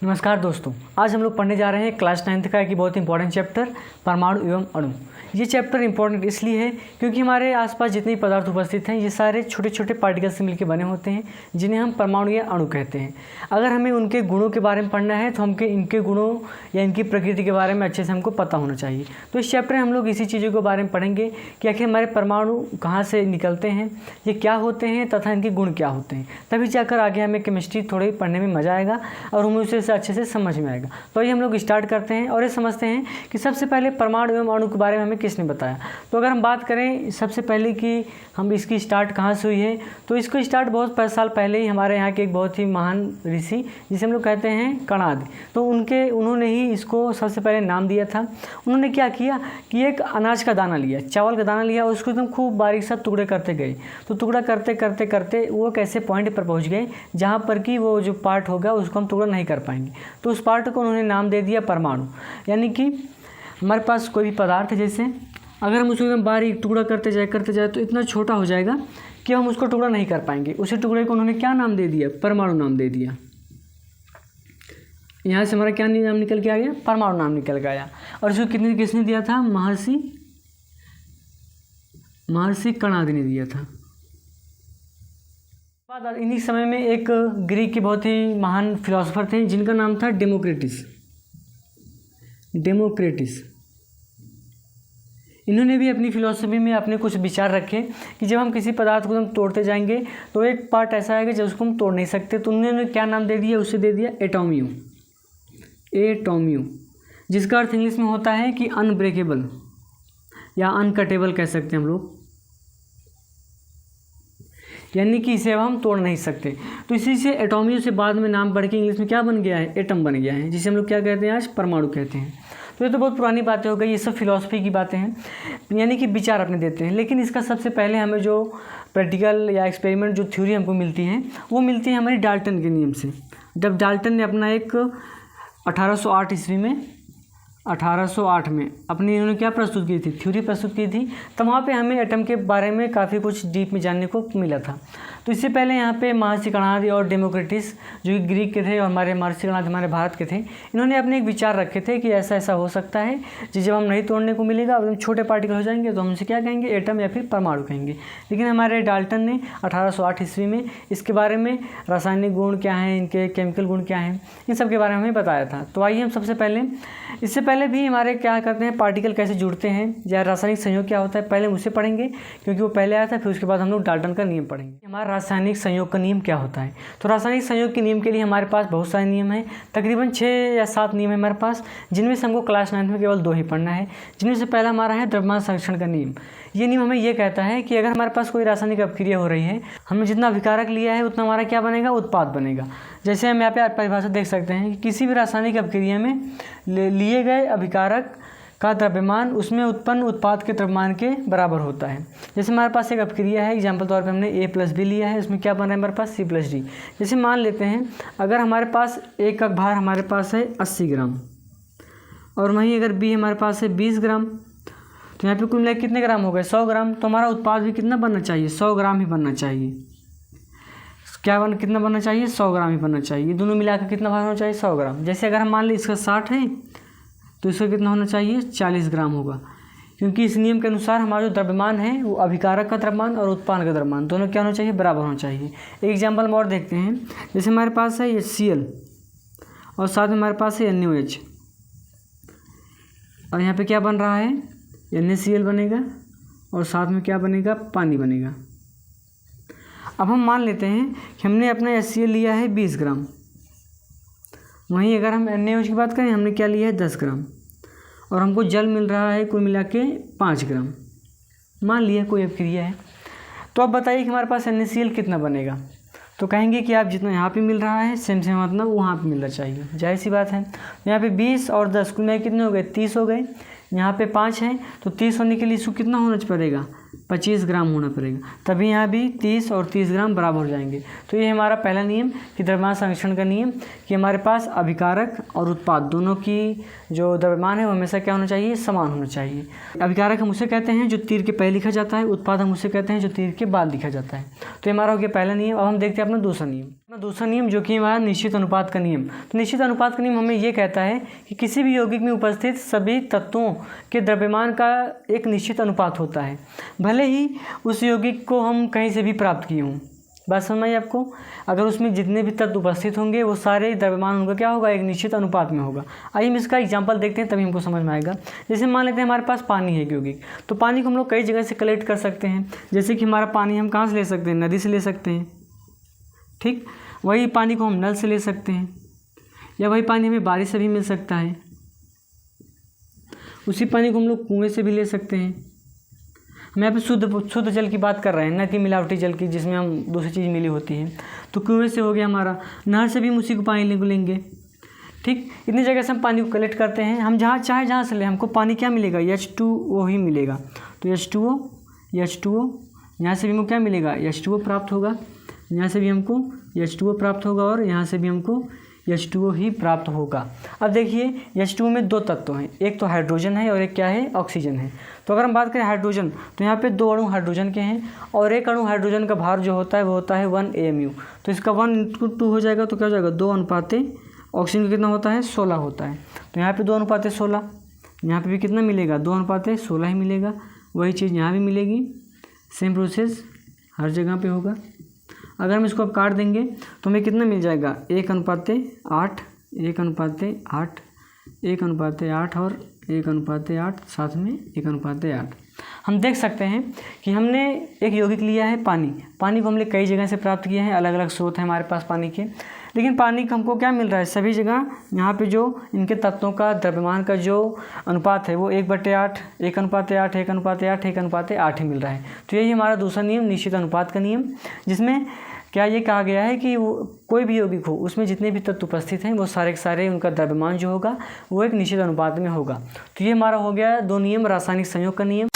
नमस्कार दोस्तों, आज हम लोग पढ़ने जा रहे हैं क्लास 9th का एक बहुत इंपॉर्टेंट चैप्टर परमाणु एवं अणु। ये चैप्टर इंपॉर्टेंट इसलिए है क्योंकि हमारे आसपास जितने पदार्थ उपस्थित हैं ये सारे छोटे छोटे पार्टिकल से मिलकर बने होते हैं, जिन्हें हम परमाणु या अणु कहते हैं। अगर हमें उनके गुणों के बारे में पढ़ना है तो हमको इनके गुणों या इनकी प्रकृति के बारे में अच्छे से हमको पता होना चाहिए। तो इस चैप्टर में हम लोग इसी चीज़ों के बारे में पढ़ेंगे कि आखिर हमारे परमाणु कहाँ से निकलते हैं, ये क्या होते हैं तथा इनके गुण क्या होते हैं। तभी जाकर आगे हमें केमिस्ट्री थोड़ी पढ़ने में मज़ा आएगा और हमें उसे अच्छे से समझ में आएगा। तो ये हम लोग स्टार्ट करते हैं और ये समझते हैं कि सबसे पहले परमाणु एवं अणु के बारे में हमें किसने बताया। तो अगर हम बात करें सबसे पहले कि हम इसकी स्टार्ट कहाँ से हुई है, तो इसको स्टार्ट बहुत साल पहले ही हमारे यहाँ के एक बहुत ही महान ऋषि जिसे हम लोग कहते हैं कणाद, तो उन्होंने ही इसको सबसे पहले नाम दिया था। उन्होंने क्या किया कि एक अनाज का दाना लिया, चावल का दाना लिया और उसको एकदम खूब बारीक सा टुकड़े करते गए। तो टुकड़ा करते करते करते वो एक ऐसे पॉइंट पर पहुँच गए जहाँ पर कि वो जो पार्ट होगा उसको हम टुकड़ा नहीं कर पाएंगे। तो उस पार्ट को उन्होंने नाम दे दिया परमाणु। यानी कि हमारे पास कोई भी पदार्थ जैसे अगर हम उसको एकदम बारीक टुकड़ा करते जाए तो इतना छोटा हो जाएगा कि हम उसको टुकड़ा नहीं कर पाएंगे। उसी टुकड़े को उन्होंने क्या नाम दे दिया, परमाणु नाम दे दिया। यहाँ से हमारा क्या नाम निकल के आ गया, परमाणु नाम निकल के आया। और इसको किसने दिया था, महर्षि कणाद ने दिया था। बाद इन्हीं समय में एक ग्रीक के बहुत ही महान फिलोसोफर थे जिनका नाम था डेमोक्रेटिस। इन्होंने भी अपनी फिलॉसफी में अपने कुछ विचार रखे कि जब हम किसी पदार्थ को हम तोड़ते जाएंगे तो एक पार्ट ऐसा आएगा जब उसको हम तोड़ नहीं सकते। तो उन्होंने क्या नाम दे दिया, उसे दे दिया एटोमियो, जिसका अर्थ इंग्लिश में होता है कि अनब्रेकेबल या अनकटेबल कह सकते हैं हम लोग, यानी कि इसे अब हम तोड़ नहीं सकते। तो इसी से एटोमियो से बाद में नाम बढ़ के इंग्लिश में क्या बन गया है, एटम बन गया है, जिसे हम लोग क्या कहते हैं आज, परमाणु कहते हैं। तो ये तो बहुत पुरानी बातें हो गई, ये सब फिलॉसफी की बातें हैं, यानी कि विचार अपने देते हैं। लेकिन इसका सबसे पहले हमें जो प्रैक्टिकल या एक्सपेरिमेंट जो थ्योरी हमको मिलती है वो मिलती है हमारी डाल्टन के नियम से। जब डाल्टन ने अपना एक 1808 ईस्वी में 1808 में अपनी इन्होंने क्या प्रस्तुत की थी, थ्योरी प्रस्तुत की थी, तब वहाँ पे हमें एटम के बारे में काफ़ी कुछ डीप में जानने को मिला था। तो इससे पहले यहाँ पे महर्षि कणाद और डेमोक्रेटिस जो कि ग्रीक के थे और हमारे महर्षि कणाद हमारे भारत के थे, इन्होंने अपने एक विचार रखे थे कि ऐसा हो सकता है कि जब हम नहीं तोड़ने को मिलेगा और छोटे पार्टिकल हो जाएंगे तो हम उसे क्या कहेंगे, एटम या फिर परमाणु कहेंगे। लेकिन हमारे डाल्टन ने 1808 ईस्वी में इसके बारे में रासायनिक गुण क्या हैं, इनके केमिकल गुण क्या हैं, इन सब के बारे में हमें बताया था। तो आइए हम सबसे पहले, इससे पहले भी हमारे क्या करते हैं, पार्टिकल कैसे जुड़ते हैं या रासायनिक संयोग क्या होता है, पहले हम उसे पढ़ेंगे क्योंकि वो पहले आया था। फिर उसके बाद हम लोग डाल्टन का नियम पढ़ेंगे, हमारा रासायनिक संयोग का नियम क्या होता है। तो रासायनिक संयोग के नियम के लिए हमारे पास बहुत सारे नियम हैं, तकरीबन 6 या 7 नियम है हमारे पास, जिनमें से हमको क्लास 9 में केवल 2 ही पढ़ना है। जिनमें से पहला हमारा है द्रव्यमान संरक्षण का नियम। ये नियम हमें ये कहता है कि अगर हमारे पास कोई रासायनिक अभिक्रिया हो रही है, हमने जितना अभिकारक लिया है उतना हमारा क्या बनेगा, उत्पाद बनेगा। जैसे हम यहाँ पे परिभाषा देख सकते हैं कि किसी भी रासायनिक अभिक्रिया में लिए गए अभिकारक का द्रव्यमान उसमें उत्पन्न उत्पाद के द्रव्यमान के बराबर होता है। जैसे हमारे पास एक अभिक्रिया है, एग्जाम्पल तौर पे हमने A+B लिया है, उसमें क्या बन रहा है हमारे पास C+D। जैसे मान लेते हैं अगर हमारे पास A का भार हमारे पास है 80 ग्राम और वहीं अगर B हमारे पास है 20 ग्राम, तो यहाँ पे कुल मिला कितने ग्राम हो गए, 100 ग्राम। तो हमारा उत्पाद भी कितना बनना चाहिए, 100 ग्राम ही बनना चाहिए। कितना बनना चाहिए, 100 ग्राम ही बनना चाहिए। दोनों मिलाकर कितना भार होना चाहिए, 100 ग्राम। जैसे अगर हम मान लें इसका 60 है तो इसका कितना होना चाहिए, 40 ग्राम होगा, क्योंकि इस नियम के अनुसार हमारा जो द्रव्यमान है वो अभिकारक का द्रव्यमान और उत्पाद का द्रव्यमान दोनों क्या होना चाहिए, बराबर होना चाहिए। एक एग्जाम्पल हम और देखते हैं, जैसे हमारे पास है HCl और साथ में हमारे पास है NaOH और यहाँ पे क्या बन रहा है, NaCl बनेगा और साथ में क्या बनेगा, पानी बनेगा। अब हम मान लेते हैं कि हमने अपना HCl लिया है 20 ग्राम, वहीं अगर हम NaOH की बात करें हमने क्या लिया है 10 ग्राम और हमको जल मिल रहा है कुल मिला के 5 ग्राम। मान लिया कोई अभिक्रिया है। तो अब बताइए कि हमारे पास NaCl कितना बनेगा। तो कहेंगे कि आप जितना यहाँ पे मिल रहा है सेम मतलब वहाँ पे मिलना चाहिए, जाहिर सी बात है। यहाँ पे 20 और 10 कुल मिला कितने हो गए, 30 हो गए। यहाँ पे 5 है तो 30 होने के लिए इसको कितना होना पड़ेगा, 25 ग्राम होना पड़ेगा, तभी यहाँ भी 30 और 30 ग्राम बराबर हो जाएंगे। तो ये हमारा पहला नियम कि द्रव्यमान संरक्षण का नियम, कि हमारे पास अभिकारक और उत्पाद दोनों की जो द्रव्यमान है वो हमेशा क्या होना चाहिए, समान होना चाहिए। अभिकारक हम उसे कहते हैं जो तीर के पहले लिखा जाता है, उत्पाद हम उसे कहते हैं जो तीर के बाद लिखा जाता है। तो ये हमारा हो गया पहला नियम। अब हम देखते हैं अपना दूसरा नियम। दूसरा नियम जो कि हमारा निश्चित अनुपात का नियम। तो निश्चित अनुपात का नियम हमें ये कहता है कि किसी भी यौगिक में उपस्थित सभी तत्वों के द्रव्यमान का एक निश्चित अनुपात होता है, भले ही उस यौगिक को हम कहीं से भी प्राप्त किए हों। बात समझ में आई आपको? अगर उसमें जितने भी तत्व उपस्थित होंगे वो सारे द्रव्यमान उनका क्या होगा, एक निश्चित अनुपात में होगा। आइए हम इसका एग्जांपल देखते हैं, तभी हमको समझ में आएगा। जैसे मान लेते हैं हमारे पास पानी है यौगिक, तो पानी को हम लोग कई जगह से कलेक्ट कर सकते हैं। जैसे कि हमारा पानी हम कहाँ से ले सकते हैं, नदी से ले सकते हैं, ठीक। वही पानी को हम नल से ले सकते हैं, या वही पानी हमें बारिश से भी मिल सकता है। उसी पानी को हम लोग कुएँ से भी ले सकते हैं। हम यहाँ पे शुद्ध जल की बात कर रहे हैं, न कि मिलावटी जल की जिसमें हम दूसरी चीज़ मिली होती है। तो कुएँ से हो गया हमारा, नहर से भी हम उसी को पानी लेंगे, ठीक। इतनी जगह से हम पानी को कलेक्ट करते हैं। हम जहाँ से ले हमको पानी क्या मिलेगा, H2O ही मिलेगा। तो H2O यहाँ से भी हमको क्या मिलेगा, H2O प्राप्त होगा। यहाँ से भी हमको H2O प्राप्त होगा और यहाँ से भी हमको H2O ही प्राप्त होगा। अब देखिए H2O में दो तत्व हैं, एक तो हाइड्रोजन है और एक क्या है, ऑक्सीजन है। तो अगर हम बात करें हाइड्रोजन, तो यहाँ पे दो अणु हाइड्रोजन के हैं और एक अणु हाइड्रोजन का भार जो होता है वो होता है 1 AMU। तो इसका 1:2 हो जाएगा, तो क्या हो जाएगा 2 अनुपाते ऑक्सीजन का कितना होता है, 16 होता है। तो यहाँ पे 2 अनुपाते 16, यहाँ पे भी कितना मिलेगा, 2 अनुपाते 16 ही मिलेगा। वही चीज़ यहाँ भी मिलेगी, सेम प्रोसेस हर जगह पे होगा। अगर हम इसको अब काट देंगे तो हमें कितना मिल जाएगा, 1:8, 1:8, 1:8 और 1:8, साथ में 1:8। हम देख सकते हैं कि हमने एक यौगिक लिया है पानी को हमने कई जगह से प्राप्त किया है, अलग अलग स्रोत हैं हमारे पास पानी के। लेकिन पानी का हमको क्या मिल रहा है, सभी जगह यहाँ पे जो इनके तत्वों का द्रव्यमान का जो अनुपात है वो 1/8, 1:8, 1:8, 1:8 ही मिल रहा है। तो यही हमारा दूसरा नियम, निश्चित अनुपात का नियम, जिसमें क्या ये कहा गया है कि वो कोई भी यौगिक हो उसमें जितने भी तत्व उपस्थित हैं वो सारे के सारे उनका द्रव्यमान जो होगा वो एक निश्चित अनुपात में होगा। तो ये हमारा हो गया 2 नियम, रासायनिक संयोग का नियम।